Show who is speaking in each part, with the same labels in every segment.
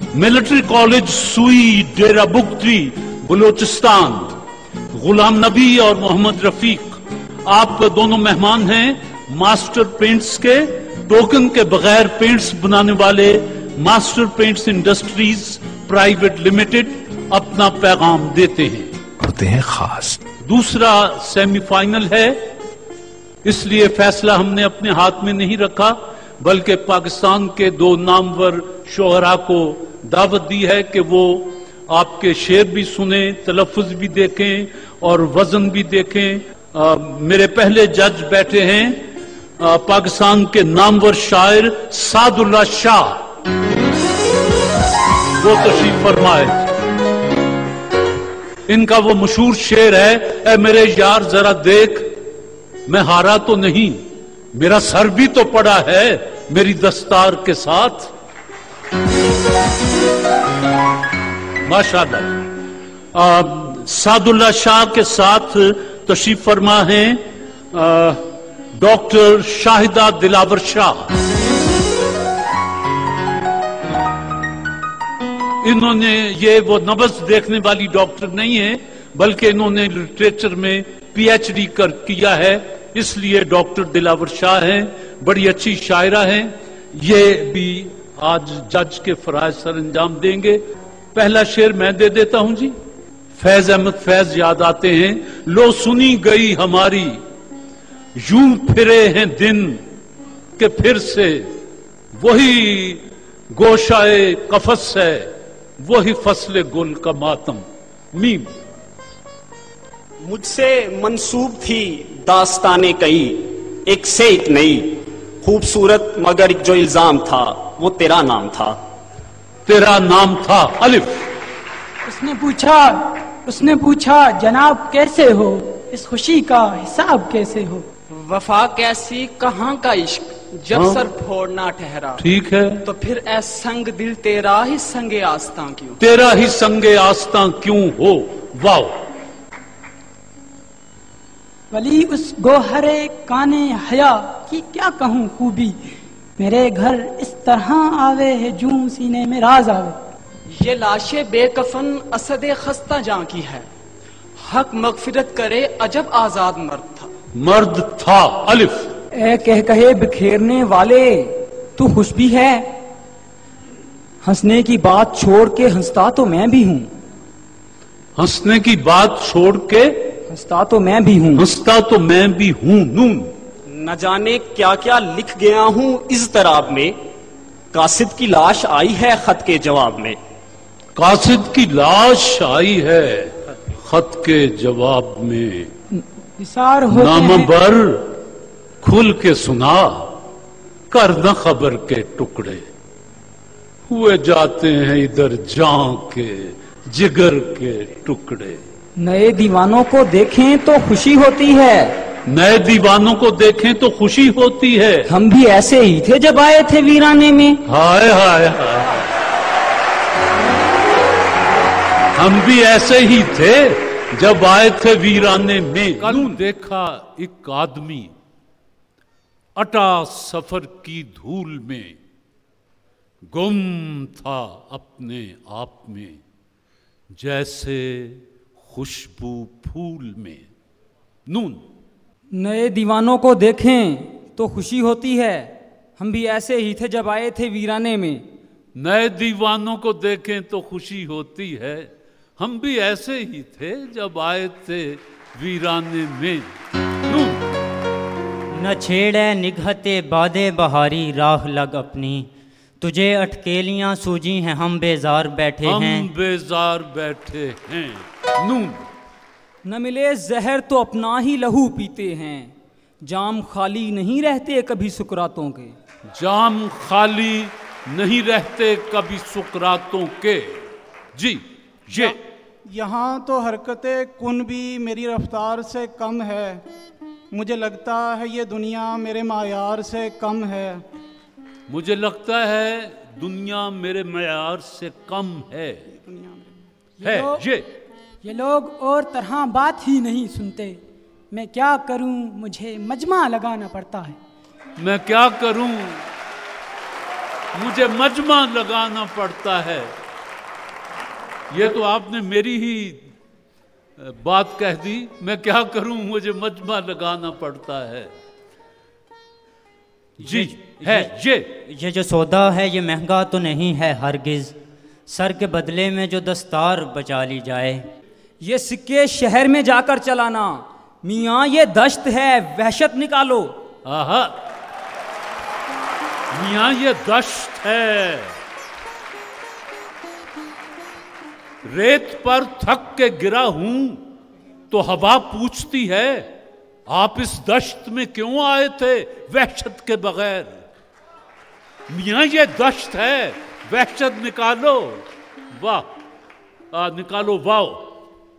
Speaker 1: Military college सुई, डेरा बुगटी, बलूचिस्तान। गुलाम नबी और मोहम्मद रफीक, आप दोनों मेहमान हैं मास्टर पेंट्स के। टोकन के बगैर पेंट्स बनाने वाले master paints industries private limited अपना पैगाम देते हैं,
Speaker 2: होते हैं खास।
Speaker 1: दूसरा सेमीफाइनल है, इसलिए फैसला हमने अपने हाथ में नहीं रखा, बल्कि पाकिस्तान के दो नामवर शोहरा को दावत दी है कि वो आपके शेर भी सुने, तलफ़ुज़ भी देखें और वजन भी देखें। मेरे पहले जज बैठे हैं पाकिस्तान के नामवर शायर सादुल्ला शाह, वो तशरीफ फरमाए। इनका वो मशहूर शेर है, ए मेरे यार जरा देख, मैं हारा तो नहीं, मेरा सर भी तो पड़ा है मेरी दस्तार के साथ। माशाअल्लाह। सादुल्ला शाह के साथ तशरीफ फरमा है डॉक्टर शाहिदा दिलावर शाह। इन्होंने, ये वो नब्ज देखने वाली डॉक्टर नहीं है, बल्कि इन्होंने लिटरेचर में पीएचडी किया है, इसलिए डॉक्टर दिलावर शाह हैं। बड़ी अच्छी शायरा हैं, ये भी आज जज के फराज सर अंजाम देंगे। पहला शेर मैं दे देता हूं जी। फैज अहमद फैज याद आते हैं, लो सुनी गई हमारी, यूं फिरे हैं दिन के फिर से, वही गोशाए कफस है, वही फसले गुल का मातम। मीम।
Speaker 3: मुझसे मंसूब थी दास्ताने कई, एक से एक नई, खूबसूरत मगर जो इल्जाम था वो तेरा नाम था।
Speaker 1: तेरा नाम था अलिफ।
Speaker 4: उसने पूछा जनाब कैसे हो, इस खुशी का हिसाब कैसे हो।
Speaker 5: वफा कैसी कहाँ का इश्क, जब
Speaker 1: हाँ?
Speaker 5: सर फोड़ना ठहरा।
Speaker 1: ठीक है,
Speaker 5: तो फिर ऐ संग दिल तेरा ही संगे आस्तां क्यों,
Speaker 1: तेरा ही संगे आस्तां क्यों हो। वाओ।
Speaker 4: वली उस गोहरे काने हया की क्या कहूँ खूबी, मेरे घर इस तरह आवे है जूं सीने में राज आवे।
Speaker 5: ये लाशे बेकफन असदे खस्ता जां की है, हक मगफिरत करे अजब आजाद
Speaker 1: मर्द था अलिफ।
Speaker 6: ए कह कहे बिखेरने वाले, तू खुश भी है, हंसने की बात छोड़ के हंसता तो मैं भी हूँ।
Speaker 1: हंसने की बात छोड़ के
Speaker 6: हंसता तो मैं भी हूँ।
Speaker 1: हंसता तो मैं भी हूँ। नून।
Speaker 3: न जाने क्या क्या लिख गया हूँ इस तराब में, कासिद की लाश आई है खत के जवाब में।
Speaker 1: कासिद की लाश आई है खत के जवाब में।
Speaker 4: निसार होते
Speaker 1: नामबर खुल के सुना, कर न खबर के टुकड़े, हुए जाते हैं इधर जान के जिगर के टुकड़े।
Speaker 6: नए दीवानों को देखें तो खुशी होती है,
Speaker 1: नए दीवानों को देखें तो खुशी होती है।
Speaker 6: हम भी ऐसे ही थे जब आए थे वीराने में।
Speaker 1: हाय हाय हाय, हम भी ऐसे ही थे जब आए थे वीराने में। कल देखा एक आदमी अटा सफर की धूल में, गुम था अपने आप में जैसे खुशबू फूल में। नून।
Speaker 6: नए दीवानों को देखें तो खुशी होती है, हम भी ऐसे ही थे जब आए थे वीराने में।
Speaker 1: नए दीवानों को देखें तो खुशी होती है, हम भी ऐसे ही थे जब आए थे वीराने में। नून।
Speaker 7: न छेड़े निगहते बादे बहारी, राह लग अपनी, तुझे अटकेलियां सूझी हैं, हम बेजार बैठे हैं।
Speaker 1: हम बेजार बैठे हैं। नून।
Speaker 6: न मिले जहर तो अपना ही लहू पीते हैं, जाम खाली नहीं रहते कभी सुकरातों के।
Speaker 1: जाम खाली नहीं रहते कभी सुकरातों के। जी। ये
Speaker 8: यहाँ तो हरकते कुन भी मेरी रफ्तार से कम है, मुझे लगता है ये दुनिया मेरे मायार से कम है।
Speaker 1: मुझे लगता है दुनिया मेरे मयार से कम है।
Speaker 4: ये लोग और तरह बात ही नहीं सुनते, मैं क्या करूं मुझे मजमा लगाना पड़ता है।
Speaker 1: मैं क्या करूं मुझे मजमा लगाना पड़ता है। ये तो आपने मेरी ही बात कह दी, मैं क्या करूं, मुझे मजमा लगाना पड़ता है। जी है
Speaker 7: ये जो सौदा है ये महंगा तो नहीं है हरगिज, सर के बदले में जो दस्तार बचा ली जाए।
Speaker 6: ये सिक्के शहर में जाकर चलाना, मियाँ ये दश्त है, वहशत निकालो।
Speaker 1: आहा, मियाँ ये दश्त है। रेत पर थक के गिरा हूं तो हवा पूछती है, आप इस दश्त में क्यों आए थे वहशत के बगैर। मियाँ ये दश्त है, वहशत निकालो। वाह, निकालो वाव।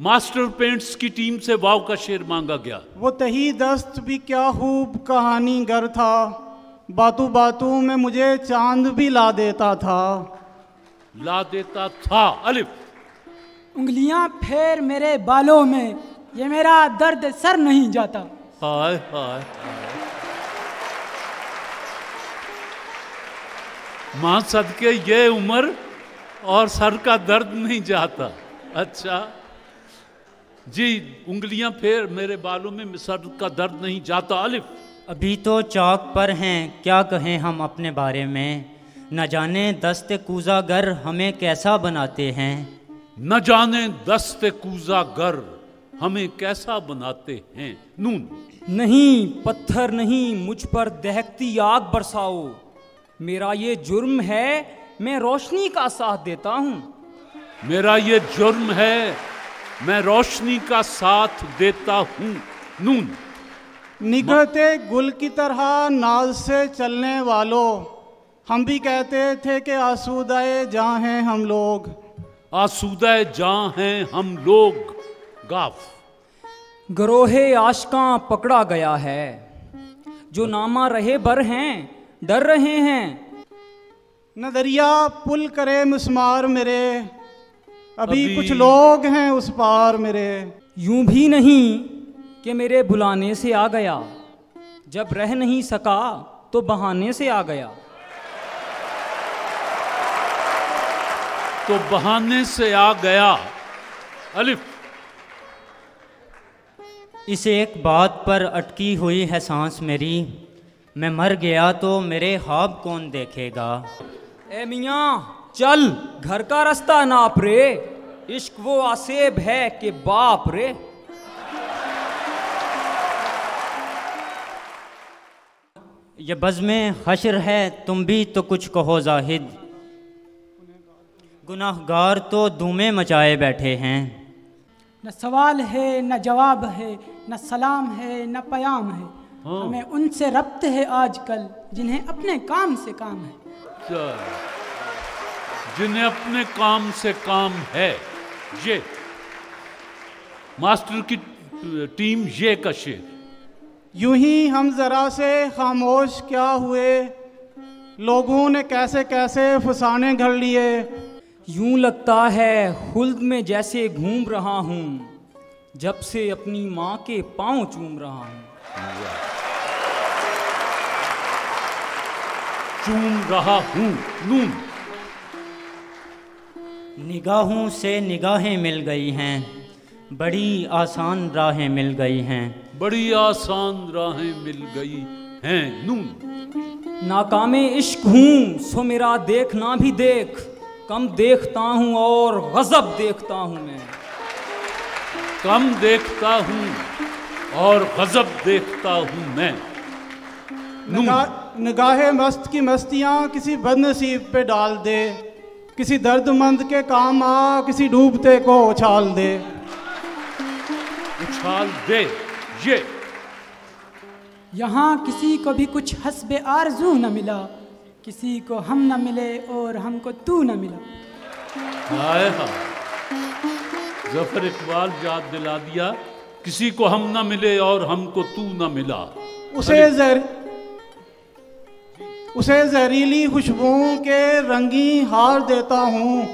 Speaker 1: मास्टर पेंट्स की टीम से वाव का शेर मांगा गया।
Speaker 8: वो तही दस्त भी क्या खूब कहानी गर था, बातों बातों में मुझे चांद भी ला देता था।
Speaker 1: ला देता था। अलिफ।
Speaker 4: उंगलियां फेर मेरे बालों में, ये मेरा दर्द सर नहीं जाता।
Speaker 1: हाय हाय हाय। मां सदके ये उम्र और सर का दर्द नहीं जाता। अच्छा जी, उंगलियां फेर मेरे बालों में, सर का दर्द नहीं जाता। अलिफ।
Speaker 7: अभी तो चौक पर हैं, क्या कहें हम अपने बारे में, न जाने दस्ते कूजा गर हमें कैसा बनाते हैं।
Speaker 1: न जाने दस्ते कूजा गर हमें कैसा बनाते हैं। नून।
Speaker 6: नहीं पत्थर नहीं, मुझ पर दहकती आग बरसाओ, मेरा ये जुर्म है, मैं रोशनी का साथ देता हूँ।
Speaker 1: मेरा ये जुर्म है, मैं रोशनी का साथ देता हूँ। नून।
Speaker 8: निगहते गुल की तरह नाज से चलने वालों, हम भी कहते थे कि आसूदाए जहाँ हैं हम लोग।
Speaker 1: आसूदाए जहाँ हैं हम लोग। गाफ।
Speaker 6: गरोहे आशकां पकड़ा गया है, जो नामा रहे बर हैं, डर रहे हैं।
Speaker 8: न दरिया पुल करे मिस्मार मेरे, अभी कुछ लोग हैं उस पार मेरे।
Speaker 6: यूं भी नहीं कि मेरे बुलाने से आ गया, जब रह नहीं सका तो बहाने से आ गया।
Speaker 1: तो बहाने से आ गया। अलिफ।
Speaker 7: इस एक बात पर अटकी हुई है सांस मेरी, मैं मर गया तो मेरे ख्वाब कौन देखेगा।
Speaker 6: ए मियाँ चल, घर का रास्ता नाप रे, इश्क वो आसेब है कि बाप रे।
Speaker 7: ये बज़्मे हश्र है, तुम भी तो कुछ कहो जाहिद, गुनाहगार तो धूमें मचाए बैठे हैं।
Speaker 4: न सवाल है न जवाब है, न सलाम है न पयाम है, हमें उनसे रब्त है आजकल जिन्हें अपने काम से काम है।
Speaker 1: जिन्हें अपने काम से काम है। ये मास्टर की टीम ये का शेर।
Speaker 8: यूं ही हम जरा से खामोश क्या हुए, लोगों ने कैसे कैसे फसाने घर लिए।
Speaker 6: यूं लगता है खुल्द में जैसे घूम रहा हूँ, जब से अपनी माँ के पांव चूम रहा हूँ।
Speaker 1: चूम रहा हूँ। नून।
Speaker 7: निगाहों से निगाहें मिल गई हैं, बड़ी आसान राहें मिल गई हैं।
Speaker 1: बड़ी आसान राहें मिल गई हैं। नून।
Speaker 6: नाकामे इश्क हूँ सो मेरा देखना भी देख, कम देखता हूँ और गजब देखता हूँ मैं।
Speaker 1: कम देखता हूँ और गजब देखता हूँ मैं।
Speaker 8: निगाहे मस्त की मस्तियाँ किसी बदनसीब पे डाल दे, किसी दर्दमंद के काम आ, किसी डूबते को उछाल दे।
Speaker 1: उछाल दे। ये
Speaker 4: यहाँ किसी को भी कुछ हस्बे आरजू न मिला, किसी को हम न मिले और हमको तू न मिला।
Speaker 1: हाय हाय, जफर इकबाल याद दिला दिया, किसी को हम न मिले और हमको तू न मिला।
Speaker 8: उसे जहरीली खुशबुओं के रंगी हार देता हूँ,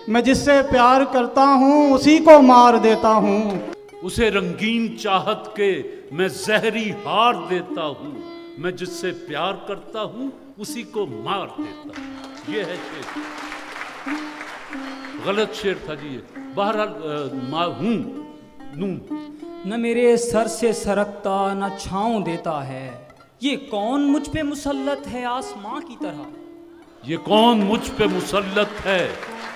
Speaker 8: मैं जिससे प्यार करता हूँ उसी को मार देता हूँ।
Speaker 1: उसे रंगीन चाहत के मैं जहरी हार देता हूँ, मैं जिससे प्यार करता हूँ उसी को मार देता। ये है शेर। गलत शेर था जी ये। बहरहाल हूं नून
Speaker 6: न मेरे सर से सरकता न छाँव देता है, ये कौन मुझ पे मुसल्लत है आसमां की तरह।
Speaker 1: ये कौन मुझ पे मुसल्लत है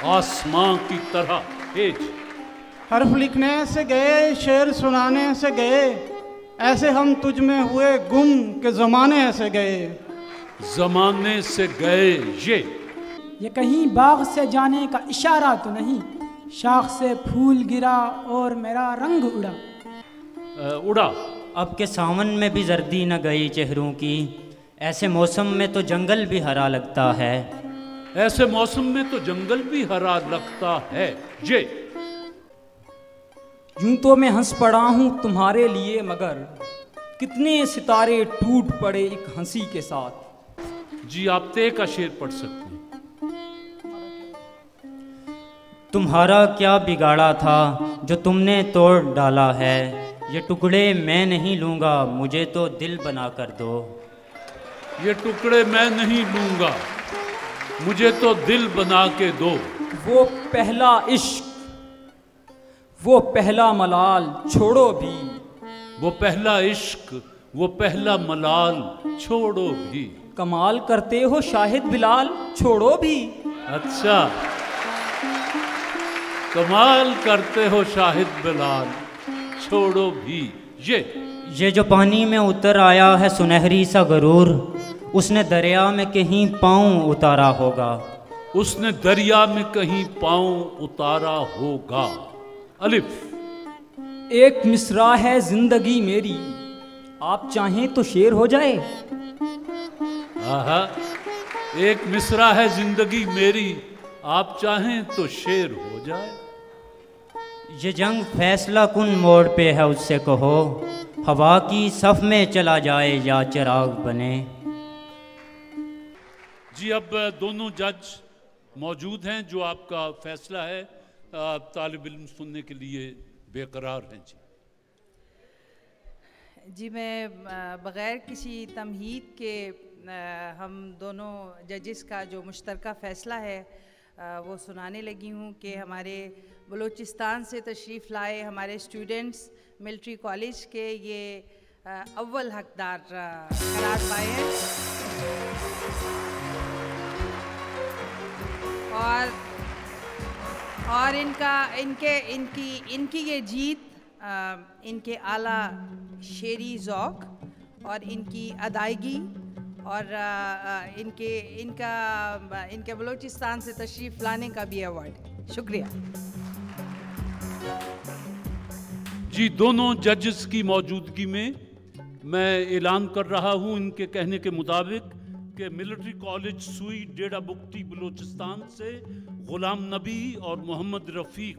Speaker 1: आसमां की तरह। एज
Speaker 8: हर्फ लिखने से गए, शेर सुनाने से गए, ऐसे हम तुझ में हुए गुम के ज़माने से गए।
Speaker 1: ज़माने से गए।
Speaker 4: ये कहीं बाग से जाने का इशारा तो नहीं, शाख से फूल गिरा और मेरा रंग उड़ा।
Speaker 1: उड़ा।
Speaker 7: अब के सावन में भी जर्दी न गई चेहरों की, ऐसे मौसम में तो जंगल भी हरा लगता है।
Speaker 1: ऐसे मौसम में तो जंगल भी हरा लगता है। ये
Speaker 6: यूं तो मैं हंस पड़ा हूं तुम्हारे लिए, मगर कितने सितारे टूट पड़े एक हंसी के साथ।
Speaker 1: जी आप ते का शेर पढ़ सकते हैं।
Speaker 7: तुम्हारा क्या बिगाड़ा था जो तुमने तोड़ डाला है, ये टुकड़े मैं नहीं लूँगा मुझे तो दिल बना कर दो।
Speaker 1: ये टुकड़े मैं नहीं लूँगा मुझे तो दिल बना के दो।
Speaker 6: वो पहला इश्क, वो पहला मलाल छोड़ो भी।
Speaker 1: वो पहला इश्क, वो पहला मलाल छोड़ो भी।
Speaker 6: कमाल करते हो शाहिद बिलाल छोड़ो भी।
Speaker 1: अच्छा, कमाल करते हो शाहिद बिलाल छोड़ो भी। ये
Speaker 7: जो पानी में उतर आया है सुनहरी सा गरूर, उसने दरिया में कहीं पाँव उतारा होगा।
Speaker 1: उसने दरिया में कहीं पाँव उतारा होगा। अलिफ।
Speaker 6: एक मिसरा है जिंदगी मेरी, आप चाहें तो शेर हो जाए।
Speaker 1: आहा, एक मिसरा है जिंदगी मेरी, आप चाहें तो शेर हो जाए।
Speaker 7: ये जंग फैसला कुन मोड़ पे है, उससे कहो हवा की सफ में चला जाए या चिराग बने।
Speaker 1: जी अब दोनों जज मौजूद हैं जो आपका फैसला है तालिब इल्म सुनने के लिए बेकरार हैं।
Speaker 2: जी मैं बग़ैर किसी तमहीद के हम दोनों जजेस का जो मुश्तरका फ़ैसला है वो सुनाने लगी हूँ कि हमारे बलूचिस्तान से तशरीफ़ लाए हमारे स्टूडेंट्स मिलिट्री कॉलेज के ये अव्वल हकदार करार पाए हैं। और इनकी ये जीत इनके आला शेरी ज़ौक़ और इनकी अदायगी और इनके बलूचिस्तान से तशरीफ़ लाने का भी अवार्ड। शुक्रिया
Speaker 1: जी। दोनों जजेस की मौजूदगी में मैं ऐलान कर रहा हूं इनके कहने के मुताबिक कि मिलिट्री कॉलेज सुई डेरा बुगटी बलूचिस्तान से गुलाम नबी और मोहम्मद रफ़ीक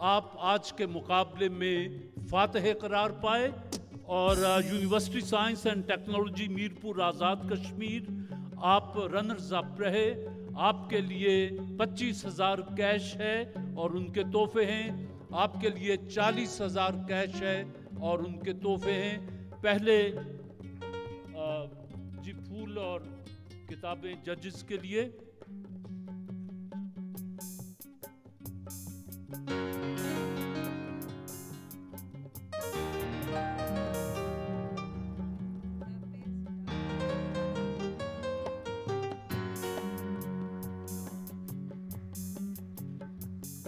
Speaker 1: आप आज के मुकाबले में फातह करार पाए और university science and technology Mirpur Azad Kashmir आप रनर्स अप रहे। आपके लिए 25,000 कैश है और उनके तोहफे हैं। आपके लिए 40,000 कैश है और उनके तोहफे हैं। पहले जी फूल और किताबें जजेस के लिए।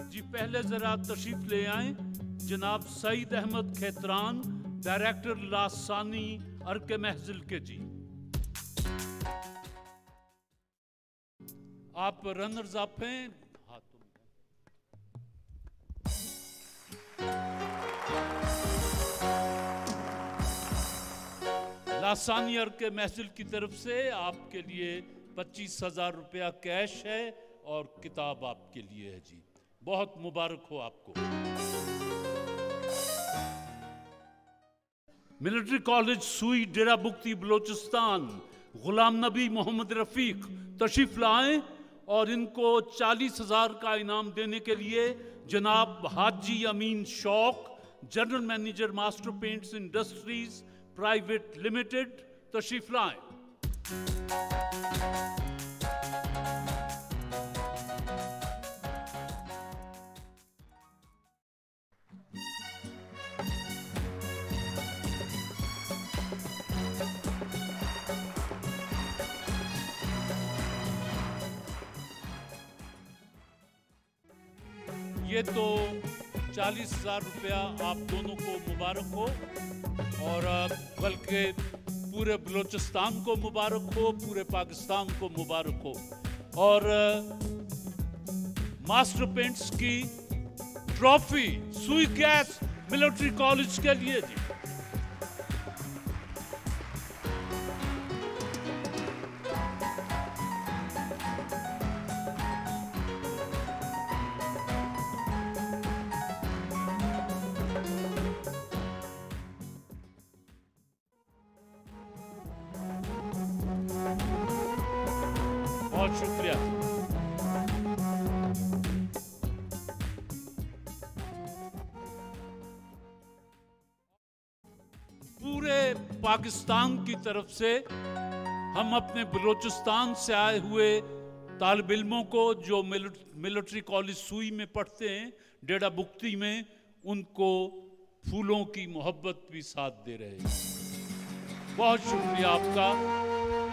Speaker 1: जी पहले जरा तशरीफ ले आए जनाब सईद अहमद खेतरान, डायरेक्टर लासानी अर्के महजिल के जी। आप रनर्स अप हैं। लासानी अर्के महजिल की तरफ से आपके लिए 25,000 रुपया कैश है और किताब आपके लिए है जी। बहुत मुबारक हो आपको। मिलिट्री कॉलेज सुई डेरा बुगटी बलूचिस्तान गुलाम नबी मोहम्मद रफ़ीक तशरीफ लाएं और इनको 40,000 का इनाम देने के लिए जनाब हाजी अमीन शौक, general manager master paints industries private limited तशरीफ लाएं। ये तो 40,000 रुपया आप दोनों को मुबारक हो, और बल्कि पूरे बलूचिस्तान को मुबारक हो, पूरे पाकिस्तान को मुबारक हो। और मास्टर पेंट्स की ट्रॉफी सुई गैस मिलिट्री कॉलेज के लिए जी। बहुत शुक्रिया। पूरे पाकिस्तान की तरफ से हम अपने बलूचिस्तान से आए हुए तालिब इल्मों को जो मिलिट्री कॉलेज सुई में पढ़ते हैं, डेरा बुक्ती में, उनको फूलों की मोहब्बत भी साथ दे रहे हैं। बहुत शुक्रिया आपका।